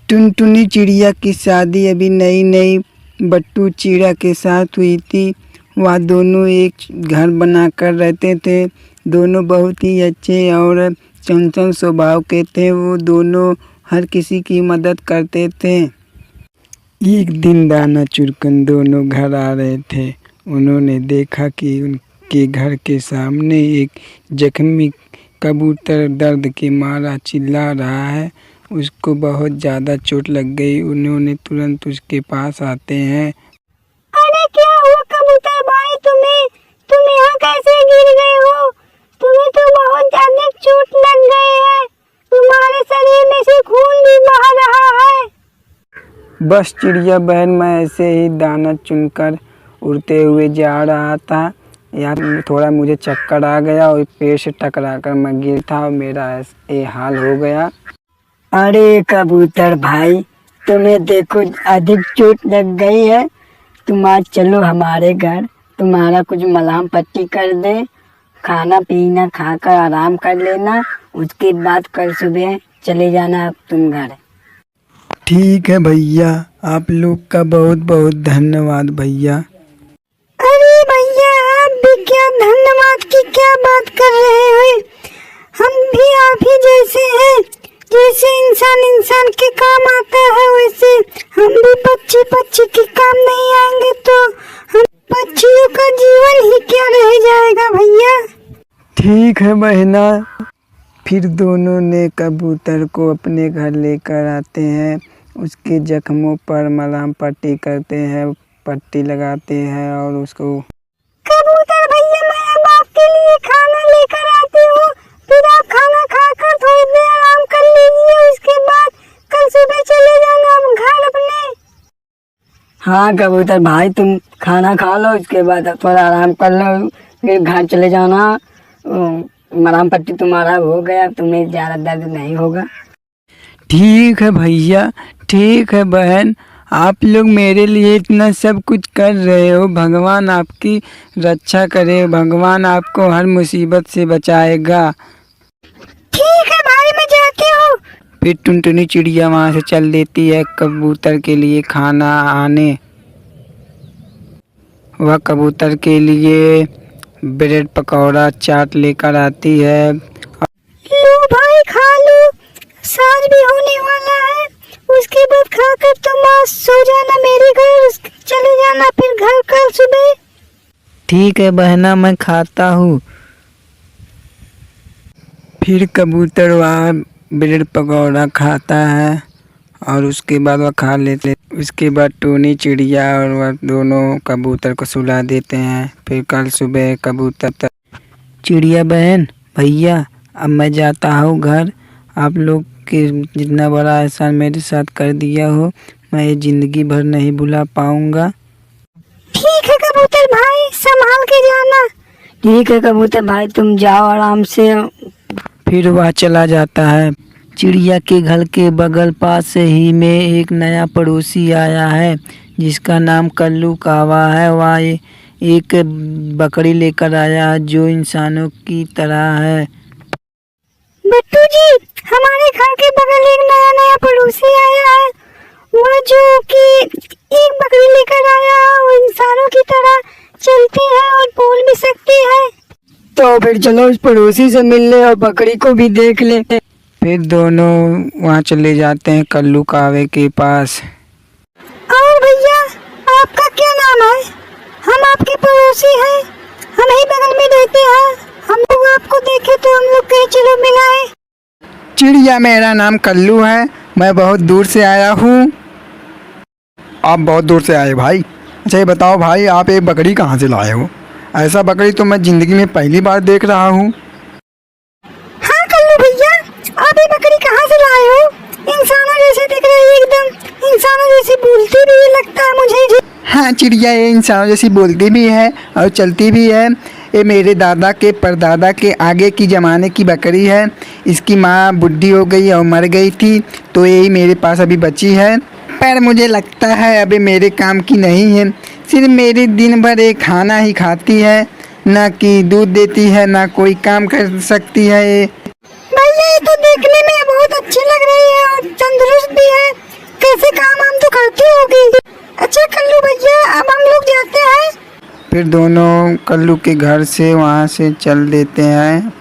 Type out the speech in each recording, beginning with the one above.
टुनटुनी चिड़िया की शादी अभी नई नई बट्टू चिड़िया के साथ हुई थी। वह दोनों एक घर बनाकर रहते थे। दोनों बहुत ही अच्छे और चंचल स्वभाव के थे। वो दोनों हर किसी की मदद करते थे। एक दिन दाना चुरकन दोनों घर आ रहे थे। उन्होंने देखा कि उनके घर के सामने एक जख्मी कबूतर दर्द के मारा चिल्ला रहा है। उसको बहुत ज़्यादा चोट लग गई। उन्होंने तुरंत उसके पास आते हैं। अरे क्या हुआ कबूतर भाई, तुम यहाँ कैसे गिर गए हो? तुम्हें तो बहुत ज्यादा चोट लग गई है। तुम्हारे शरीर में से खून भी बह रहा है। बस चिड़िया बहन, मैं ऐसे ही दाना चुनकर उड़ते हुए जा रहा था। यार थोड़ा मुझे चक्कर आ गया और पेड़ से टकराकर मैं गिर था और मेरा ये हाल हो गया। अरे कबूतर भाई, तुम्हें देखो अधिक चोट लग गई है। तुम आज चलो हमारे घर, तुम्हारा कुछ मलहम पट्टी कर दे। खाना पीना खाकर आराम कर लेना। उसके बाद कल सुबह चले जाना तुम घर। ठीक है भैया, आप लोग का बहुत बहुत धन्यवाद भैया। अरे भैया, आप भी क्या धन्यवाद की क्या बात कर रहे हो? हम भी आप ही जैसे हैं। जैसे इंसान के काम आता है, वैसे हम भी पक्षी के काम नहीं आएंगे तो हम पक्षियों का जीवन ही क्या रह जाएगा भैया। ठीक है बहना। फिर दोनों ने कबूतर को अपने घर लेकर आते हैं। उसके जख्मों पर मलहम पट्टी करते हैं, पट्टी लगाते हैं और उसको। कबूतर भैया, मैं अब आपके लिए खाना लेकर आती हूँ। फिर आप खाना खाकर थोड़ी देर आराम कर लीजिए। उसके बाद कल सुबह चले जाना आप घर अपने। हाँ कबूतर भाई, तुम खाना खा लो, उसके बाद थोड़ा आराम कर लो, फिर घर चले जाना। मलहम पट्टी तुम्हारा हो गया, तुम्हें ज़्यादा दर्द नहीं होगा। ठीक है भैया, ठीक है बहन। आप लोग मेरे लिए इतना सब कुछ कर रहे हो। भगवान आपकी रक्षा करे। भगवान आपको हर मुसीबत से बचाएगा। ठीक है भाई, मैं जाती हूँ। फिर टुनटुनी चिड़िया वहाँ से चल देती है कबूतर के लिए खाना आने। वह कबूतर के लिए ब्रेड पकौड़ा चाट लेकर आती है। लो भाई, खा लो, सांझ भी होने वाला है। उसके बाद खाकर तुम आज सो जाना मेरे घर, चले जाना फिर घर कल सुबह। ठीक है बहना, मैं खाता हूँ। फिर कबूतर वह ब्रेड पकौड़ा खाता है और उसके बाद वह खा लेते। उसके बाद टुनी चिड़िया और वह दोनों कबूतर को सुला देते हैं। फिर कल सुबह कबूतर। चिड़िया बहन भैया, अब मैं जाता हूँ घर। आप लोग के जितना बड़ा एहसान मेरे साथ कर दिया हो, मैं ये ज़िंदगी भर नहीं भुला पाऊँगा। ठीक है कबूतर भाई, संभाल के जाना। ठीक है कबूतर भाई, तुम जाओ आराम से। फिर वह चला जाता है। चिड़िया के घर के बगल पास ही में एक नया पड़ोसी आया है जिसका नाम कल्लू कावा है। वह एक बकरी लेकर आया है जो इंसानों की तरह है। बट्टू जी, हमारे घर के बगल एक नया पड़ोसी आया है। वह जो कि एक बकरी लेकर आया है, वो इंसानों की तरह चलती है और बोल भी सकती है। तो फिर चलो उस पड़ोसी से मिल ले और बकरी को भी देख ले। फिर दोनों वहाँ चले जाते हैं कल्लू कावे के पास। और भैया, आपका क्या नाम है? हम आपके पड़ोसी हैं, हम ही बगल में रहते हैं। हम लोग आपको देखे तो हम लोग कहे चलो मिलाए। चिड़िया, मेरा नाम कल्लू है। मैं बहुत दूर से आया हूँ। आप बहुत दूर से आए भाई? अच्छा ये बताओ भाई, आप एक बकरी कहाँ से लाए हो? ऐसा बकरी तो मैं ज़िंदगी में पहली बार देख रहा हूँ। हाँ कल्लू भैया, आप ये बकरी कहाँ से लाए हो? इंसानों जैसे दिख रही है, एकदम इंसानों जैसी बोलती भी है लगता है मुझे। हाँ चिड़िया, ये इंसानों जैसी बोलती भी है और चलती भी है। ये मेरे दादा के परदादा के आगे की ज़माने की बकरी है। इसकी माँ बुढ़ी हो गई और मर गई थी, तो यही मेरे पास अभी बची है। पर मुझे लगता है अभी मेरे काम की नहीं है। सिर्फ मेरी दिन भर एक खाना ही खाती है, ना कि दूध देती है, ना कोई काम कर सकती है। भैया, ये तो देखने में बहुत अच्छी लग रही है और तंदुरुस्त भी है। फिर दोनों कल्लू के घर से वहाँ से चल देते हैं।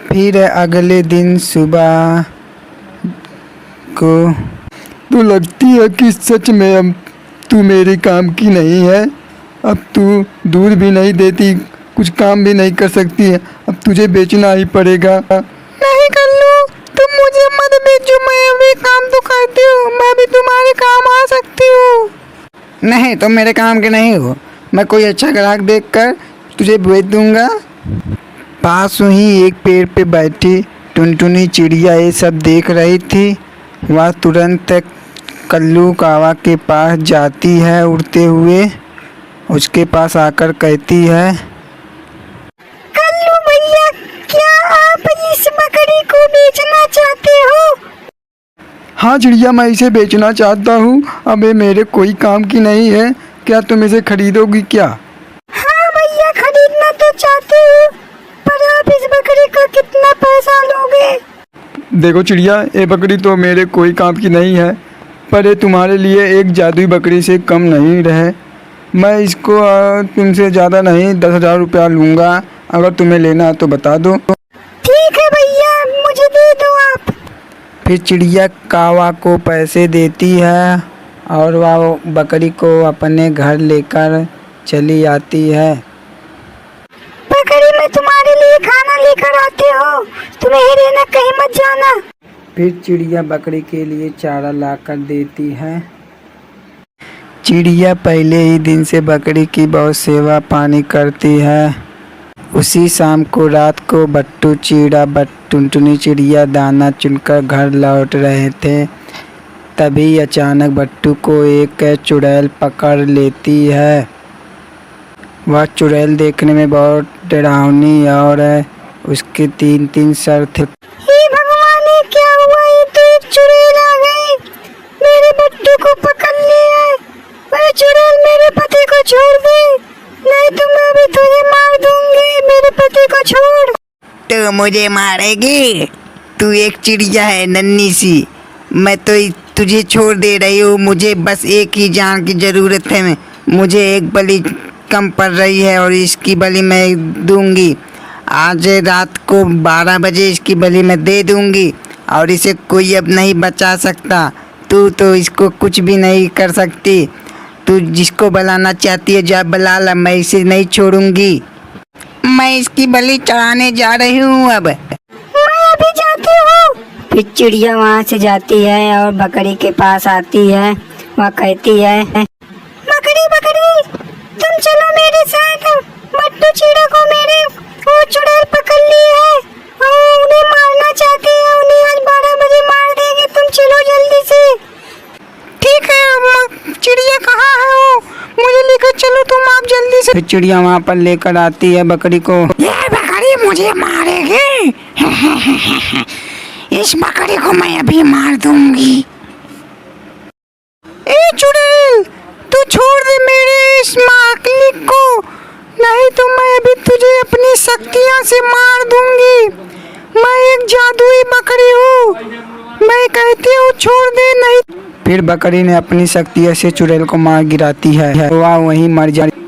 फिर अगले दिन सुबह को तो लगती है कि सच में अब तू मेरे काम की नहीं है। अब तू दूध भी नहीं देती, कुछ काम भी नहीं कर सकती है, अब तुझे बेचना ही पड़ेगा। नहीं कल्लू, तुम मुझे मत बेचो, मैं भी काम तो करती हूँ, मैं भी तुम्हारे काम आ सकती हूँ। नहीं, तुम मेरे काम के नहीं हो। मैं कोई अच्छा ग्राहक देखकर तुझे बेच दूंगा। पास ही एक पेड़ पे बैठी टुनटुनी चिड़िया ये सब देख रही थी। वह तुरंत कल्लू कावा के पास जाती है उड़ते हुए। उसके पास आकर कहती है, कल्लू भैया, क्या आप इस बकरी को बेचना चाहते हो? हाँ चिड़िया, मैं इसे बेचना चाहता हूँ। अब ये मेरे कोई काम की नहीं है, क्या तुम इसे खरीदोगी क्या? हाँ भैया, खरीदना तो चाहती हूँ, पर आप इस बकरी का कितना पैसा लोगे? देखो चिड़िया, ये बकरी तो मेरे कोई काम की नहीं है, पर ये तुम्हारे लिए एक जादुई बकरी से कम नहीं रहे। मैं इसको तुमसे ज़्यादा नहीं 10,000 रुपया लूँगा। अगर तुम्हें लेना है तो बता दो। ठीक है भैया, मुझे दे दो आप। फिर चिड़िया कावा को पैसे देती है और वह बकरी को अपने घर लेकर चली आती है। बकरी, मैं तुम्हारे लिए खाना लेकर आती हूँ, तुम्हें ही रहना, कहीं मत जाना। फिर चिड़िया बकरी के लिए चारा लाकर देती है। चिड़िया पहले ही दिन से बकरी की बहुत सेवा पानी करती है। उसी शाम को रात को बट्टू चिड़ा टुनटुनी चिड़िया दाना चुनकर घर लौट रहे थे। तभी अचानक बट्टू को एक चुड़ैल पकड़ लेती है। वह चुड़ैल देखने में बहुत डरावनी और उसके 3 सर थे। हे भगवान, ये क्या हुआ? ये तो एक चुड़ैल आ गई, मेरे बट्टू को पकड़ लिया। वह चुड़ैल मेरे पति को छोड़ दे, नहीं तो मैं भी तुझे मार दूंगी। मेरे पति को छोड़। तो मुझे मारेगी? तू एक चिड़िया है नन्ही सी, मैं तो तुझे छोड़ दे रही हूँ। मुझे बस एक ही जान की ज़रूरत है। मुझे एक बलि कम पड़ रही है और इसकी बलि मैं दूंगी। आज रात को 12 बजे इसकी बलि मैं दे दूंगी और इसे कोई अब नहीं बचा सकता। तू तो इसको कुछ भी नहीं कर सकती। तू जिसको बुलाना चाहती है जा बुला ला, मैं इसे नहीं छोड़ूंगी। मैं इसकी बलि चढ़ाने जा रही हूँ अब। मैं अभी जाती हूँ। फिर चिड़िया वहाँ से जाती है और बकरी के पास आती है। वह कहती है, बकरी बकरी, तुम चलो मेरे साथ। बट्टू चिड़ा को मेरे वो चुड़ैल पकड़ ली है और उन्हें मारना चाहती है। उन्हें आज 12 बजे मार देगी। तुम चलो जल्दी से। ठीक है, चिड़िया कहाँ है वो? मुझे लेकर चलो तुम आप जल्दी से। फिर चिड़िया वहाँ पर लेकर आती है बकरी को। ये बकरी मुझे मारेगी। इस बकरी को मैं अभी मार दूंगी। ए चुड़ैल, तू छोड़ दे मेरे इस माकली को, नहीं तो मैं अभी तुझे अपनी शक्तियों से मार दूंगी। मैं एक जादुई बकरी हूँ, मैं कहती हूँ छोड़ दे नहीं। फिर बकरी ने अपनी शक्तियों से चुड़ैल को मार गिराती है। वह वहीं मर जाती।